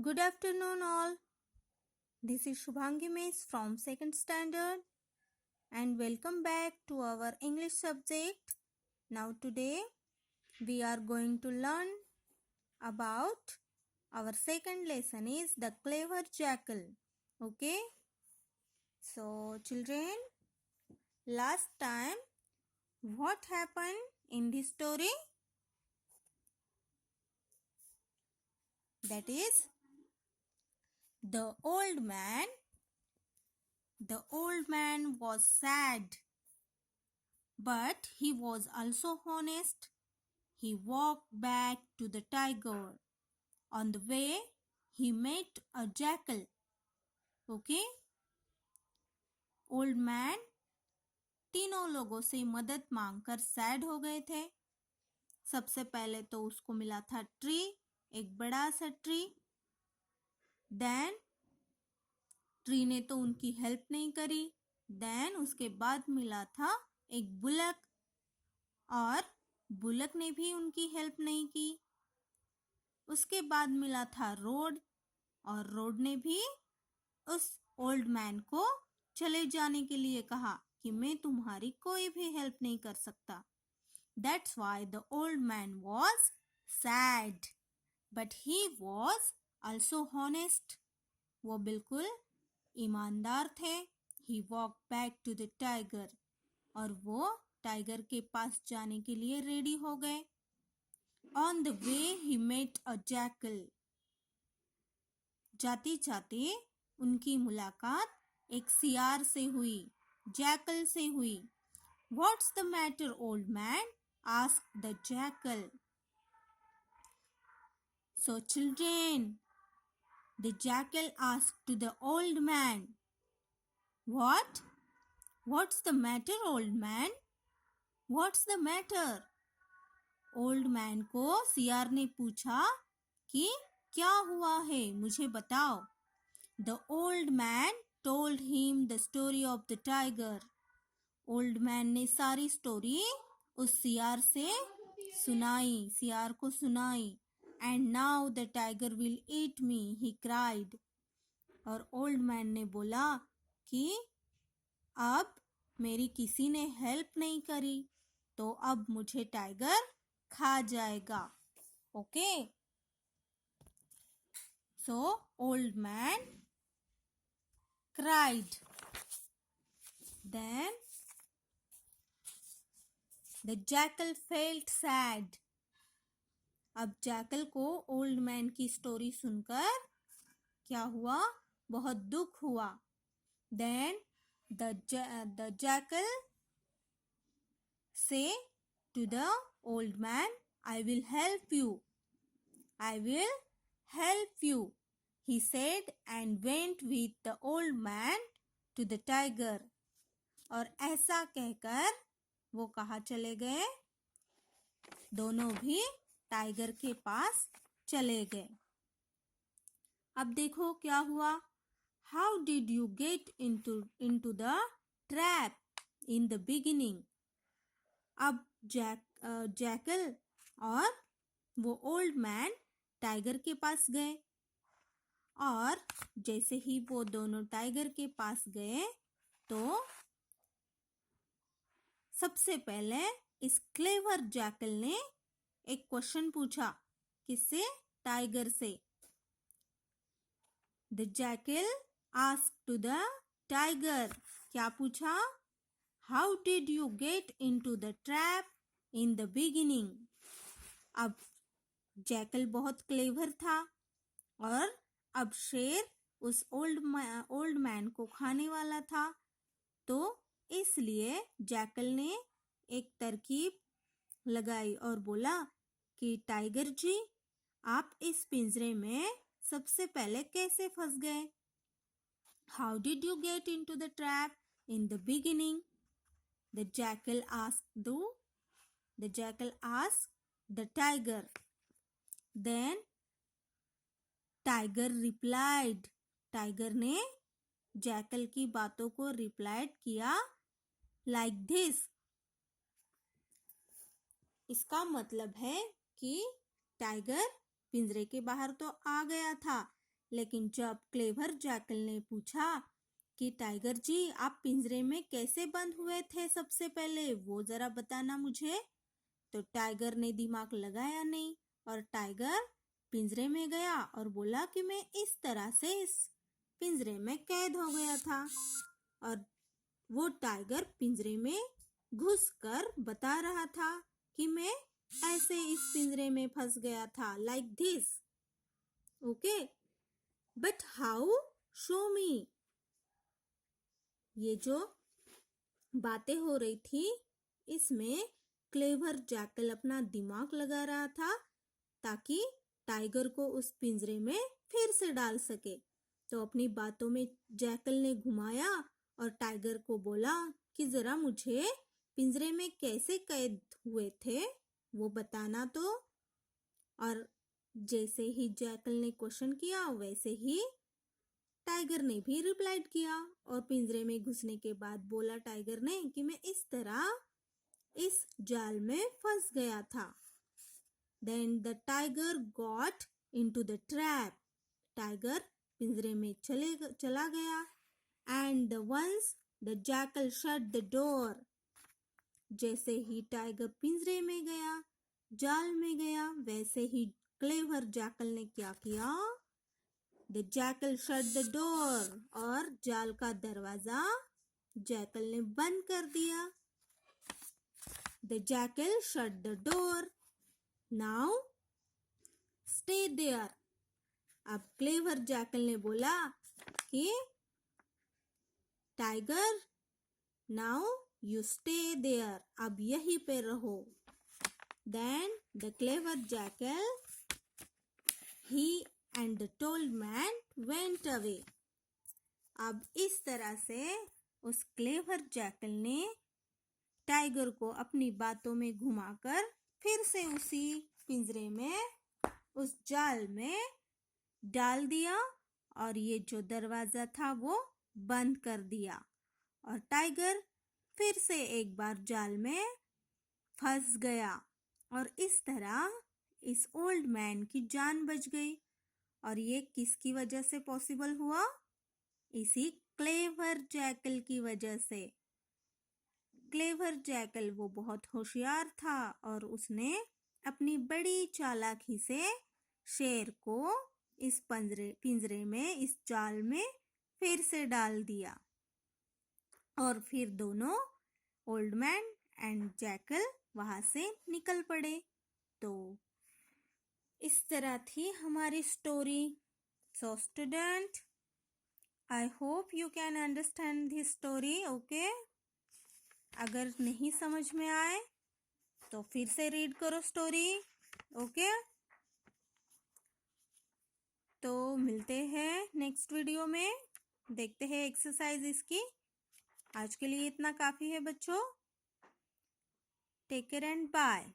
Good afternoon, all. This is Shubhangi Miss from 2nd Standard, and welcome back to our English subject. Now, today we are going to learn about our second lesson is the clever jackal. Okay, so children, last time what happened in this story? That is, the old man was sad, but he was also honest. He walked back to the tiger. On the way, he met a jackal. Okay? Old man तीनों लोगों से मदद मांगकर sad हो गए थे. सबसे पहले तो उसको मिला था ट्री, एक बड़ा सा ट्री. देन ट्री ने तो उनकी हेल्प नहीं करी. देन उसके बाद मिला था एक बुलक, और बुलक ने भी उनकी हेल्प नहीं की. उसके बाद मिला था रोड, और रोड ने भी उस ओल्ड मैन को चले जाने के लिए कहा कि मैं तुम्हारी कोई भी हेल्प नहीं कर सकता. That's why the old man was sad, but he was also honest. वो बिल्कुल ईमानदार थे. He walked back to the tiger, और वो टाइगर के पास जाने के लिए रेडी हो गए. On the way he met a jackal. जाते जाते उनकी मुलाकात एक सियार से हुई, जैकल से हुई. What's the matter, old man? asked the jackal. So children, the jackal asked to the old man, What? What's the matter, old man? What's the matter? Old man को सियार ने पूछा कि क्या हुआ है, मुझे बताओ. The old man told him the story of the tiger. Old man ने सारी स्टोरी उस सियार को सुनाई. And now the tiger will eat me, he cried. और ओल्ड मैन ने बोला कि अब मेरी किसी ने हेल्प नहीं करी, तो अब मुझे टाइगर खा जाएगा. Okay, so old man cried. Then the jackal felt sad. अब जैकल को ओल्ड मैन की स्टोरी सुनकर क्या हुआ? बहुत दुख हुआ. Then the jackal say to the old man, I will help you. I will help you, he said, and went with the old man to the tiger. और ऐसा कहकर वो कहाँ चले गए? दोनों भी टाइगर के पास चले गए. अब देखो क्या हुआ. How did you get into the trap in the beginning? अब जैकल और वो ओल्ड मैन टाइगर के पास गए, और जैसे ही वो दोनों टाइगर के पास गए तो सबसे पहले इस क्लेवर जैकल ने एक क्वेश्चन पूछा. किससे? टाइगर से. The jackal asked to the tiger. क्या पूछा? How did you get into the trap in the beginning? अब जैकल बहुत क्लेवर था, और अब शेर उस ओल्ड मैन को खाने वाला था. तो इसलिए जैकल ने एक तरकीब लगाई और बोला कि टाइगर जी, आप इस पिंजरे में सबसे पहले कैसे फंस गए? How did you get into the trap in the beginning? The jackal asked the tiger. Then tiger replied. Tiger ने जैकल की बातों को रिप्लाइड किया लाइक दिस. इसका मतलब है कि टाइगर पिंजरे के बाहर तो आ गया था, लेकिन जब क्लेवर जैकल ने पूछा कि टाइगर जी आप पिंजरे में कैसे बंद हुए थे सबसे पहले वो जरा बताना मुझे, तो टाइगर ने दिमाग लगाया नहीं और टाइगर पिंजरे में गया और बोला कि मैं इस तरह से इस पिंजरे में कैद हो गया था। और वो टाइगर पिंजरे में घुसकर बता रहा था कि मैं ऐसे इस पिंजरे में फंस गया था, like this. Okay, but how, show मी। ये जो बातें हो रही थी इसमें क्लेवर जैकल अपना दिमाग लगा रहा था ताकि टाइगर को उस पिंजरे में फिर से डाल सके। तो अपनी बातों में जैकल ने घुमाया और टाइगर को बोला कि जरा मुझे पिंजरे में कैसे कैद हुए थे वो बताना तो। और जैसे ही जैकल ने क्वेश्चन किया वैसे ही टाइगर ने भी रिप्लाइड किया और पिंजरे में घुसने के बाद बोला टाइगर ने कि मैं इस तरह इस जाल में फंस गया था। Then the tiger got into the trap. Tiger पिंजरे में चला गया and once the jackal shut the door. जैसे ही टाइगर पिंजरे में गया, जाल में गया, वैसे ही क्लेवर जैकल ने क्या किया? The jackal shut the door और जाल का दरवाजा जैकल ने बंद कर दिया। The jackal shut the door. Now stay there. अब क्लेवर जैकल ने बोला कि tiger now you stay there, अब यहीं पे रहो। देन द क्लेवर जैकल ही and the told man went away. अब इस तरह से उस क्लेवर जैकल ने टाइगर को अपनी बातों में घुमाकर फिर से उसी पिंजरे में, उस जाल में डाल दिया और ये जो दरवाजा था वो बंद कर दिया और टाइगर फिर से एक बार जाल में फंस गया और इस तरह इस ओल्ड मैन की जान बच गई। और ये किसकी वजह से पॉसिबल हुआ? इसी क्लेवर जैकल की वजह से। क्लेवर जैकल वो बहुत होशियार था और उसने अपनी बड़ी चालाकी से शेर को इस पिंजरे में, इस जाल में फिर से डाल दिया और फिर दोनों ओल्ड मैन एंड जैकल वहां से निकल पड़े। तो इस तरह थी हमारी story. So student, I hope you can understand this story. Okay, अगर नहीं समझ में आए तो फिर से रीड करो स्टोरी। ओके, तो मिलते हैं नेक्स्ट वीडियो में, देखते हैं एक्सरसाइज इसकी। आज के लिए इतना काफी है बच्चों। Take care and bye.